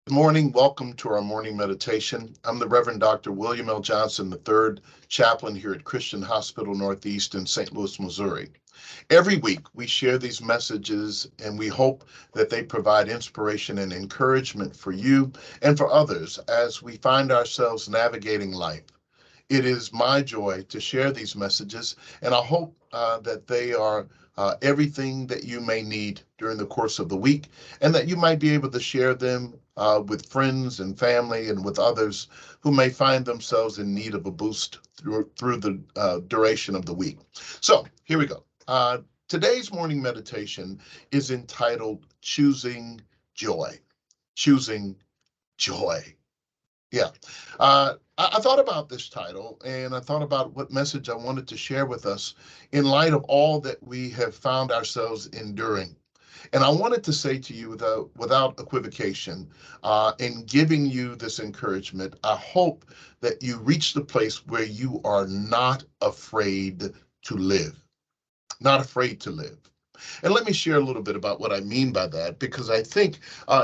Good morning. Welcome to our morning meditation. I'm the Reverend Dr. William L. Johnson III, chaplain here at Christian Hospital Northeast in St. Louis, Missouri. Every week, we share these messages and we hope that they provide inspiration and encouragement for you and for others as we find ourselves navigating life. It is my joy to share these messages, and I hope that they are everything that you may need during the course of the week, and that you might be able to share them with friends and family and with others who may find themselves in need of a boost through the duration of the week. So here we go. Today's morning meditation is entitled Choosing Joy. Choosing Joy. Yeah. I thought about this title and I thought about what message I wanted to share with us in light of all that we have found ourselves enduring. And I wanted to say to you without equivocation, in giving you this encouragement, I hope that you reach the place where you are not afraid to live, not afraid to live. And let me share a little bit about what I mean by that, because I think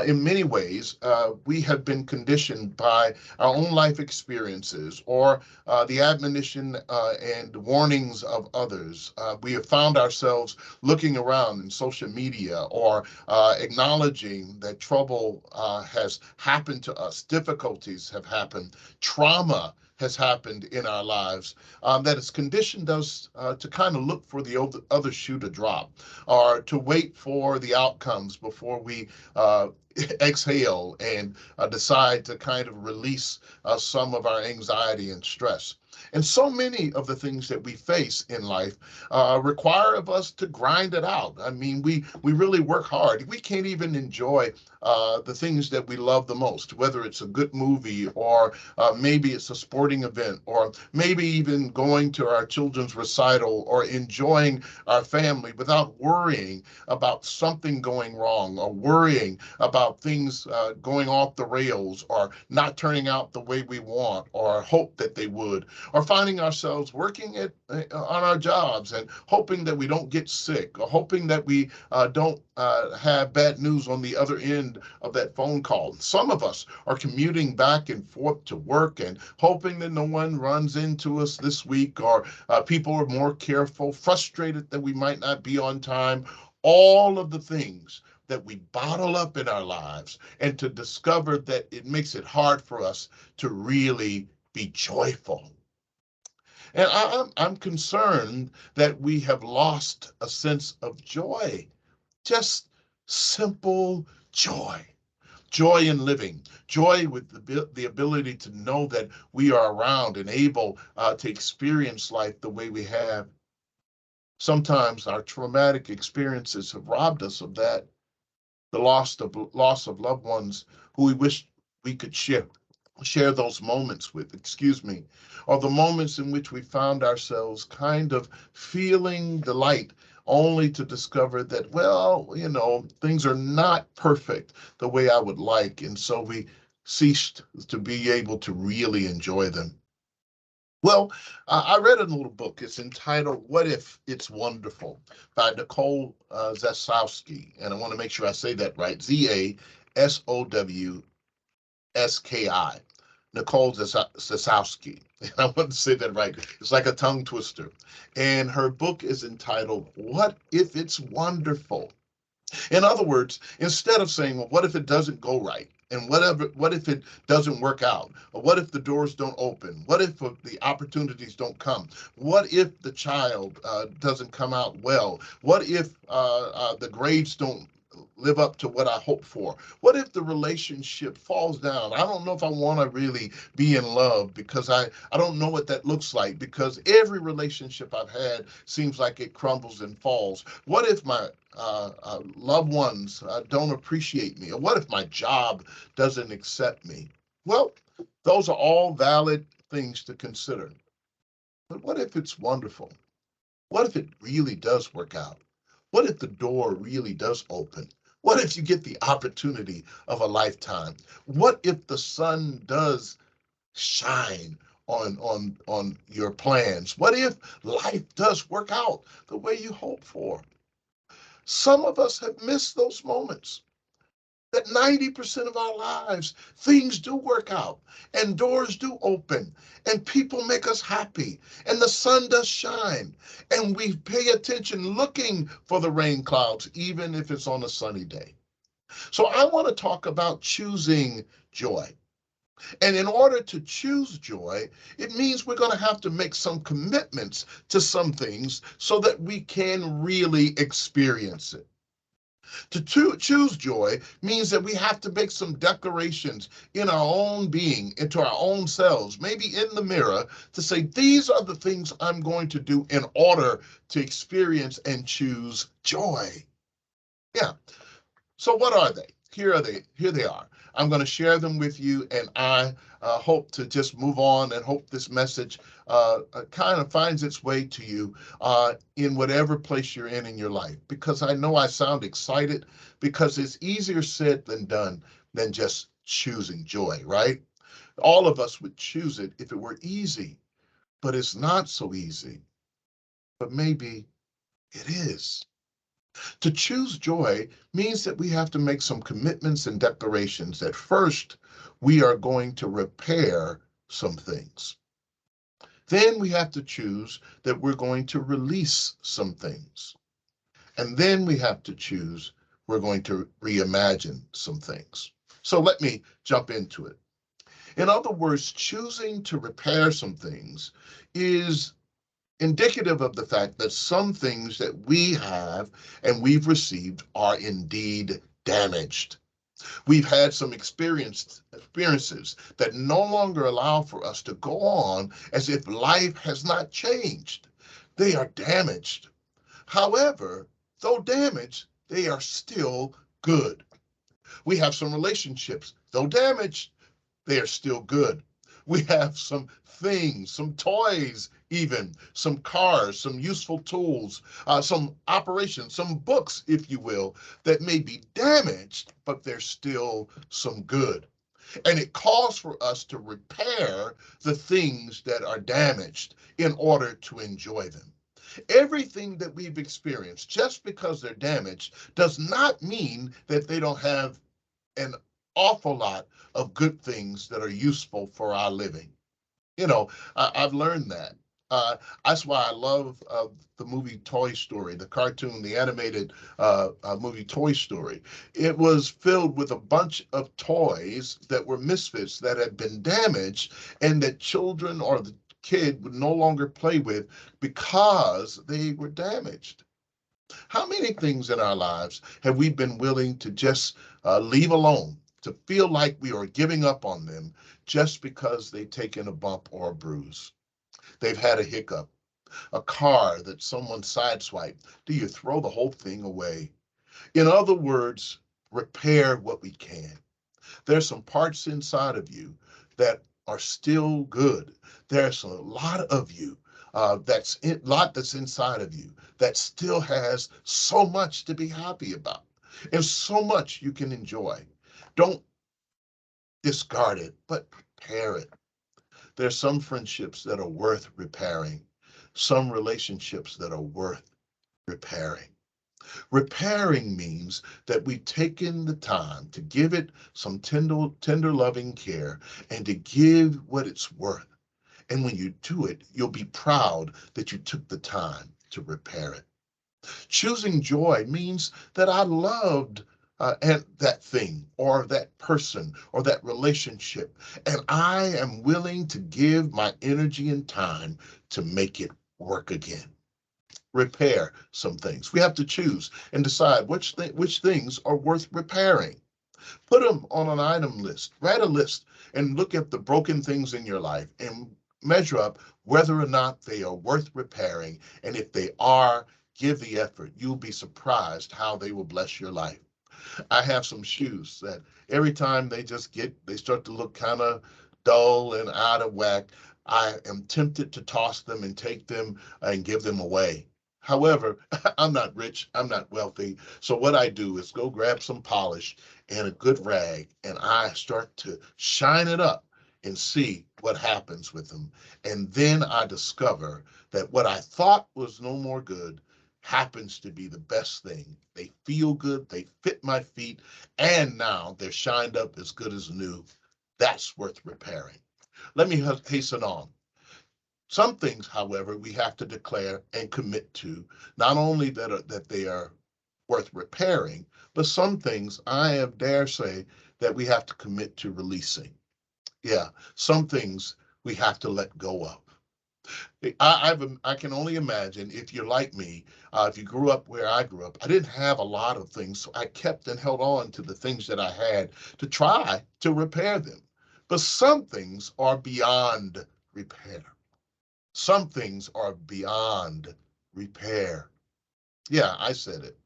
in many ways we have been conditioned by our own life experiences or the admonition and warnings of others. We have found ourselves looking around in social media or acknowledging that trouble has happened to us, difficulties have happened, trauma has happened in our lives that has conditioned us to kind of look for the other shoe to drop or to wait for the outcomes before we exhale and decide to kind of release some of our anxiety and stress. And so many of the things that we face in life require of us to grind it out. I mean, we really work hard. We can't even enjoy the things that we love the most, whether it's a good movie or maybe it's a sporting event or maybe even going to our children's recital or enjoying our family without worrying about something going wrong or worrying about things going off the rails or not turning out the way we want or hope that they would, or finding ourselves working on our jobs and hoping that we don't get sick or hoping that we don't have bad news on the other end of that phone call. Some of us are commuting back and forth to work and hoping that no one runs into us this week, or people are more careful, frustrated that we might not be on time. All of the things that we bottle up in our lives, and to discover that it makes it hard for us to really be joyful. And I'm concerned that we have lost a sense of joy, just simple joy. Joy in living, joy with the ability to know that we are around and able to experience life the way we have. Sometimes our traumatic experiences have robbed us of that, the loss of loved ones who we wish we could share those moments with, excuse me, or the moments in which we found ourselves kind of feeling the light only to discover that, well, things are not perfect the way I would like. And so we ceased to be able to really enjoy them. Well, I read a little book. It's entitled What If It's Wonderful by Nicole Zasowski. And I want to make sure I say that right. Zasowski. Nicole Zasowski. And I want to say that right. It's like a tongue twister. And her book is entitled What If It's Wonderful? In other words, instead of saying, well, what if it doesn't go right? And what if it doesn't work out? Or what if the doors don't open? What if the opportunities don't come? What if the child doesn't come out well? What if the grades don't live up to what I hope for? What if the relationship falls down? I don't know if I want to really be in love because I don't know what that looks like, because every relationship I've had seems like it crumbles and falls. What if my loved ones don't appreciate me? Or what if my job doesn't accept me? Well, those are all valid things to consider. But what if it's wonderful? What if it really does work out? What if the door really does open? What if you get the opportunity of a lifetime? What if the sun does shine on your plans? What if life does work out the way you hope for? Some of us have missed those moments. that 90% of our lives, things do work out and doors do open and people make us happy and the sun does shine and we pay attention looking for the rain clouds, even if it's on a sunny day. So I want to talk about choosing joy. And in order to choose joy, it means we're going to have to make some commitments to some things so that we can really experience it. To choose joy means that we have to make some declarations in our own being, into our own selves, maybe in the mirror, to say, these are the things I'm going to do in order to experience and choose joy. Yeah. So what are they? Here are they. Here they are. I'm going to share them with you, and I hope to just move on and hope this message kind of finds its way to you in whatever place you're in your life, because I know I sound excited because it's easier said than done than just choosing joy, right? All of us would choose it if it were easy, but it's not so easy. But maybe it is. To choose joy means that we have to make some commitments and declarations that first we are going to repair some things. Then we have to choose that we're going to release some things. And then we have to choose we're going to reimagine some things. So let me jump into it. In other words, choosing to repair some things is indicative of the fact that some things that we have and we've received are indeed damaged. We've had some experiences that no longer allow for us to go on as if life has not changed. They are damaged. However, though damaged, they are still good. We have some relationships, though damaged, they are still good. We have some things, some toys, even some cars, some useful tools, some operations, some books, if you will, that may be damaged, but there's still some good. And it calls for us to repair the things that are damaged in order to enjoy them. Everything that we've experienced, just because they're damaged, does not mean that they don't have an awful lot of good things that are useful for our living. You know, I've learned that. That's why I love the movie Toy Story, the cartoon, the animated movie Toy Story. It was filled with a bunch of toys that were misfits that had been damaged and that children or the kid would no longer play with because they were damaged. How many things in our lives have we been willing to just leave alone, to feel like we are giving up on them just because they've taken a bump or a bruise? They've had a hiccup, a car that someone sideswiped. Do you throw the whole thing away? In other words, repair what we can. There's some parts inside of you that are still good. There's a lot of you that's inside of you that still has so much to be happy about and so much you can enjoy. Don't discard it, but repair it. There's some friendships that are worth repairing, some relationships that are worth repairing. Repairing means that we've taken the time to give it some tender loving care and to give what it's worth. And when you do it, you'll be proud that you took the time to repair it. Choosing joy means that I loved and that thing or that person or that relationship, and I am willing to give my energy and time to make it work again. Repair some things. We have to choose and decide which things are worth repairing. Put them on an item list. Write a list and look at the broken things in your life and measure up whether or not they are worth repairing. And if they are, give the effort. You'll be surprised how they will bless your life. I have some shoes that every time they start to look kind of dull and out of whack, I am tempted to toss them and take them and give them away. However, I'm not rich, I'm not wealthy. So what I do is go grab some polish and a good rag, and I start to shine it up and see what happens with them. And then I discover that what I thought was no more good happens to be the best thing. They feel good, they fit my feet, and now they're shined up as good as new. That's worth repairing. Let me hasten on. Some things, however, we have to declare and commit to, not only that they are worth repairing, but some things I have dare say that we have to commit to releasing. Yeah, some things we have to let go of. I can only imagine if you're like me, if you grew up where I grew up, I didn't have a lot of things, so I kept and held on to the things that I had to try to repair them. But some things are beyond repair. Some things are beyond repair. Yeah, I said it.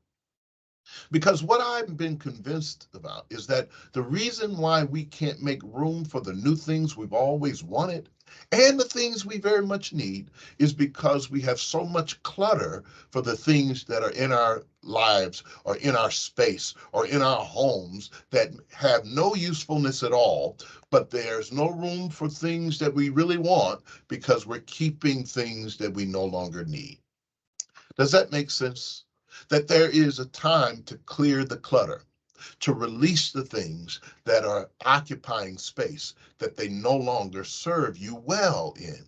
Because what I've been convinced about is that the reason why we can't make room for the new things we've always wanted and the things we very much need is because we have so much clutter for the things that are in our lives or in our space or in our homes that have no usefulness at all, but there's no room for things that we really want because we're keeping things that we no longer need. Does that make sense? That there is a time to clear the clutter, to release the things that are occupying space that they no longer serve you well in.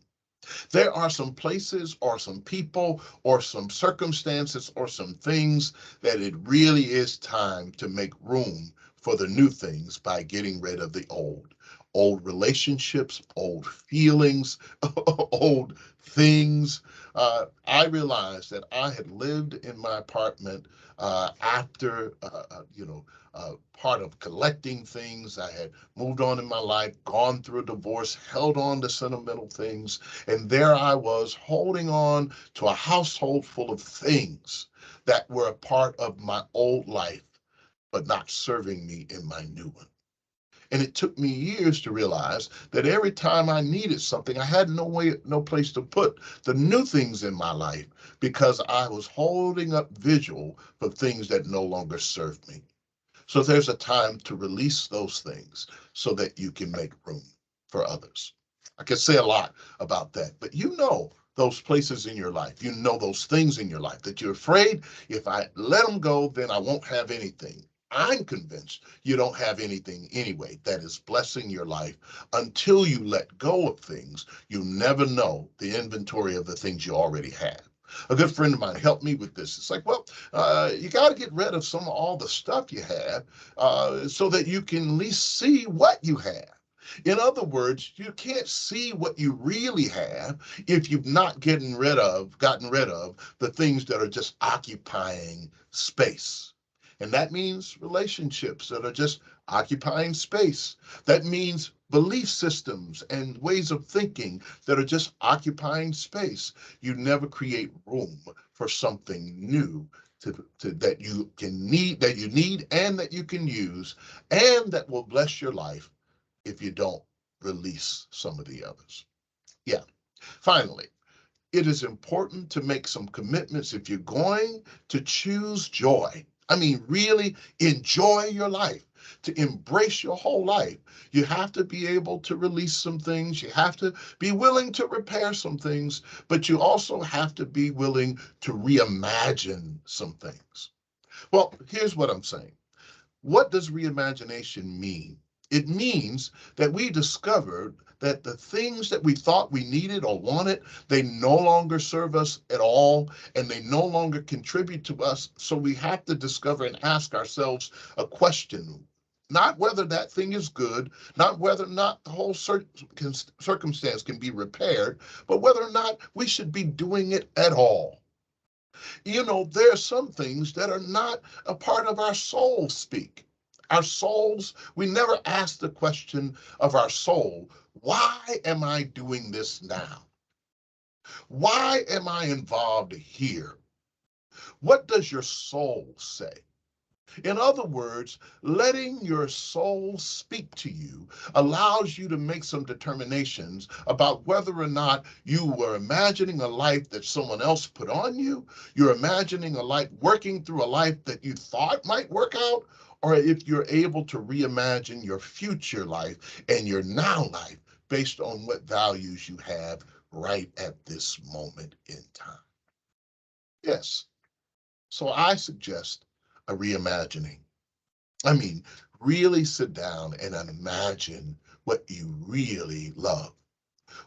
There are some places or some people or some circumstances or some things that it really is time to make room for the new things by getting rid of the old. Old relationships, old feelings, old things. I realized that I had lived in my apartment after, part of collecting things. I had moved on in my life, gone through a divorce, held on to sentimental things, and there I was holding on to a household full of things that were a part of my old life, but not serving me in my new one. And it took me years to realize that every time I needed something, I had no place to put the new things in my life because I was holding up vigil for things that no longer served me. So there's a time to release those things so that you can make room for others. I could say a lot about that, but you know those places in your life, you know those things in your life that you're afraid if I let them go, then I won't have anything. I'm convinced you don't have anything anyway that is blessing your life until you let go of things. You never know the inventory of the things you already have. A good friend of mine helped me with this. It's like, well, you got to get rid of some of all the stuff you have so that you can at least see what you have. In other words, you can't see what you really have if you've not gotten rid of the things that are just occupying space. And that means relationships that are just occupying space. That means belief systems and ways of thinking that are just occupying space. You never create room for something new that you need and that you can use and that will bless your life if you don't release some of the others. Yeah. Finally, it is important to make some commitments if you're going to choose joy. I mean, really enjoy your life, to embrace your whole life. You have to be able to release some things. You have to be willing to repair some things, but you also have to be willing to reimagine some things. Well, here's what I'm saying. What does reimagination mean? It means that we discovered that the things that we thought we needed or wanted, they no longer serve us at all, and they no longer contribute to us. So we have to discover and ask ourselves a question. Not whether that thing is good, not whether or not the whole circumstance can be repaired, but whether or not we should be doing it at all. There are some things that are not a part of our soul speak. Our souls, we never ask the question of our soul, why am I doing this now? Why am I involved here? What does your soul say? In other words, letting your soul speak to you allows you to make some determinations about whether or not you were imagining a life that someone else put on you, you're imagining a life, working through a life that you thought might work out, or if you're able to reimagine your future life and your now life based on what values you have right at this moment in time. Yes. So I suggest a reimagining. I mean, really sit down and imagine what you really love.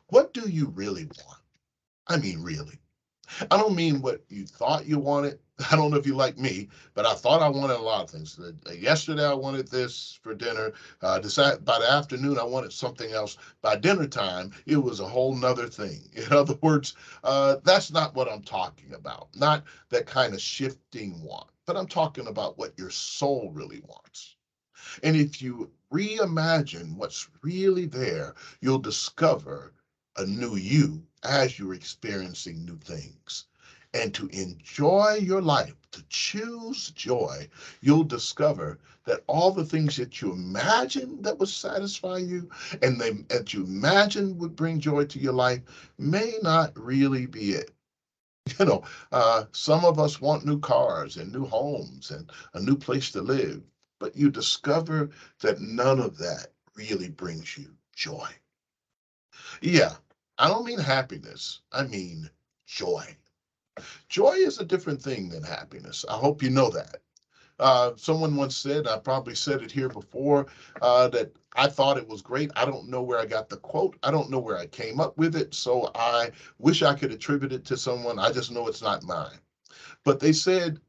What do you really want? I mean, really. I don't mean what you thought you wanted. I don't know if you like me, but I thought I wanted a lot of things. Yesterday I wanted this for dinner. By the afternoon I wanted something else. By dinner time it was a whole nother thing. In other words, that's not what I'm talking about. Not that kind of shifting want, but I'm talking about what your soul really wants. And if you reimagine what's really there, you'll discover a new you as you're experiencing new things. And to enjoy your life, to choose joy, you'll discover that all the things that you imagined that would satisfy you and that you imagined would bring joy to your life may not really be it. You know, some of us want new cars and new homes and a new place to live, but you discover that none of that really brings you joy. Yeah, I don't mean happiness, I mean joy. Joy is a different thing than happiness. I hope you know that. Someone once said, I probably said it here before, that I thought it was great. I don't know where I got the quote. I don't know where I came up with it. So I wish I could attribute it to someone. I just know it's not mine. But they said,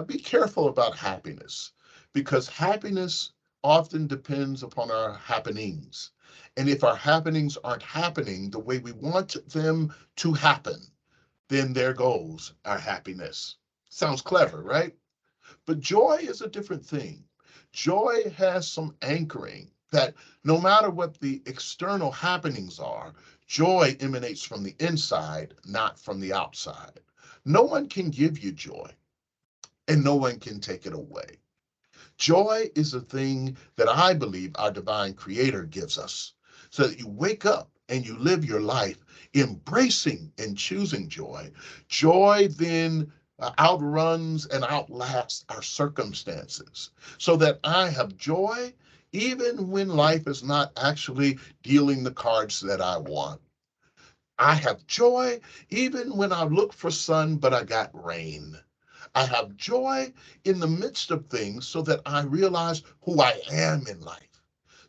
be careful about happiness because happiness often depends upon our happenings. And if our happenings aren't happening the way we want them to happen, then there goes our happiness. Sounds clever, right? But joy is a different thing. Joy has some anchoring that no matter what the external happenings are, joy emanates from the inside, not from the outside. No one can give you joy, and no one can take it away. Joy is a thing that I believe our divine creator gives us so that you wake up and you live your life embracing and choosing joy. Joy then outruns and outlasts our circumstances so that I have joy even when life is not actually dealing the cards that I want. I have joy even when I look for sun, but I got rain. I have joy in the midst of things so that I realize who I am in life.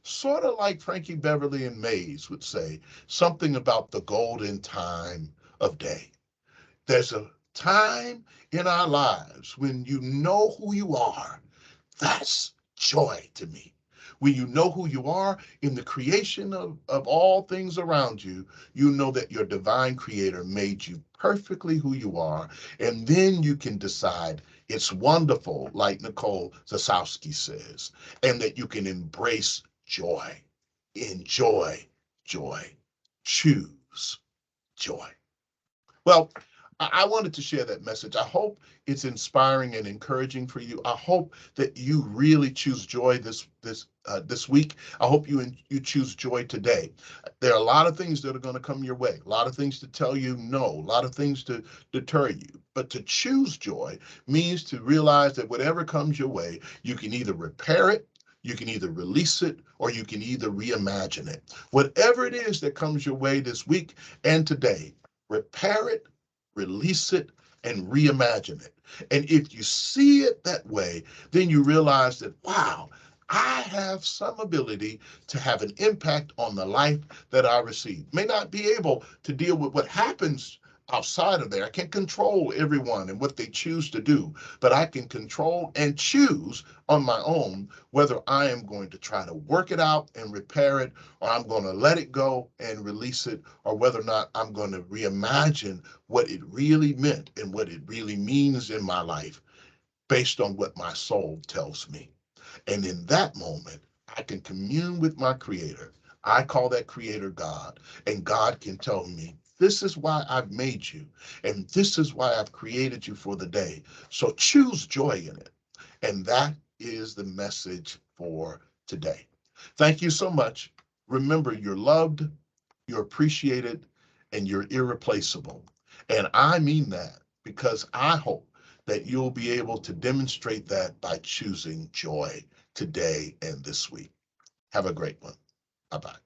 Sort of like Frankie Beverly and Mays would say, something about the golden time of day. There's a time in our lives when you know who you are. That's joy to me. When you know who you are in the creation of all things around you, you know that your divine creator made you perfectly who you are. And then you can decide it's wonderful, like Nicole Zasowski says, and that you can embrace joy, enjoy joy, choose joy. Well, I wanted to share that message. I hope it's inspiring and encouraging for you. I hope that you really choose joy this week. I hope you choose joy today. There are a lot of things that are going to come your way, a lot of things to tell you no, a lot of things to deter you. But to choose joy means to realize that whatever comes your way, you can either repair it, you can either release it, or you can either reimagine it. Whatever it is that comes your way this week and today, repair it, release it, and reimagine it. And if you see it that way, then you realize that, wow, I have some ability to have an impact on the life that I receive. May not be able to deal with what happens outside of there. I can't control everyone and what they choose to do, but I can control and choose on my own whether I am going to try to work it out and repair it, or I'm going to let it go and release it, or whether or not I'm going to reimagine what it really meant and what it really means in my life based on what my soul tells me. And in that moment, I can commune with my creator. I call that creator God. And God can tell me, this is why I've made you. And this is why I've created you for the day. So choose joy in it. And that is the message for today. Thank you so much. Remember, you're loved, you're appreciated, and you're irreplaceable. And I mean that because I hope that you'll be able to demonstrate that by choosing joy today and this week. Have a great one. Bye bye.